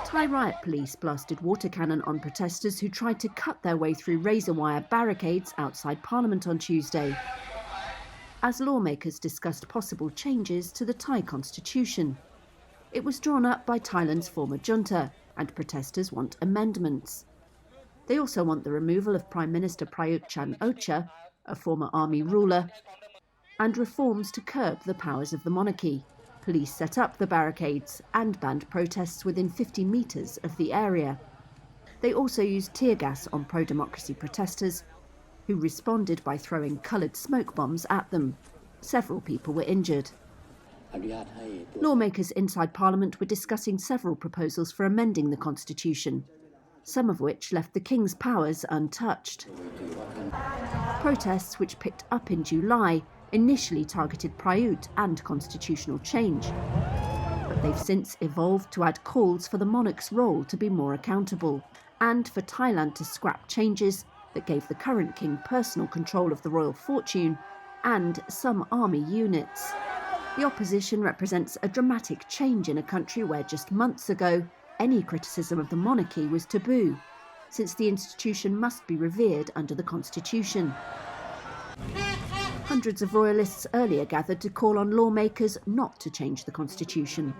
Thai riot police blasted water cannon on protesters who tried to cut their way through razor wire barricades outside Parliament on Tuesday, as lawmakers discussed possible changes to the Thai constitution. It was drawn up by Thailand's former junta, and protesters want amendments. They also want the removal of Prime Minister Prayut Chan-o-cha, a former army ruler, and reforms to curb the powers of the monarchy. Police set up the barricades and banned protests within 50 metres of the area. They also used tear gas on pro-democracy protesters, who responded by throwing coloured smoke bombs at them. Several people were injured. Lawmakers inside Parliament were discussing several proposals for amending the constitution, some of which left the King's powers untouched. Protests, which picked up in July, initially targeted Prayut and constitutional change, but they've since evolved to add calls for the monarch's role to be more accountable, and for Thailand to scrap changes that gave the current king personal control of the royal fortune and some army units. The opposition represents a dramatic change in a country where just months ago any criticism of the monarchy was taboo, since the institution must be revered under the constitution. Hundreds of royalists earlier gathered to call on lawmakers not to change the constitution.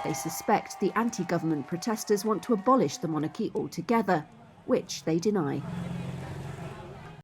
They suspect the anti-government protesters want to abolish the monarchy altogether, which they deny.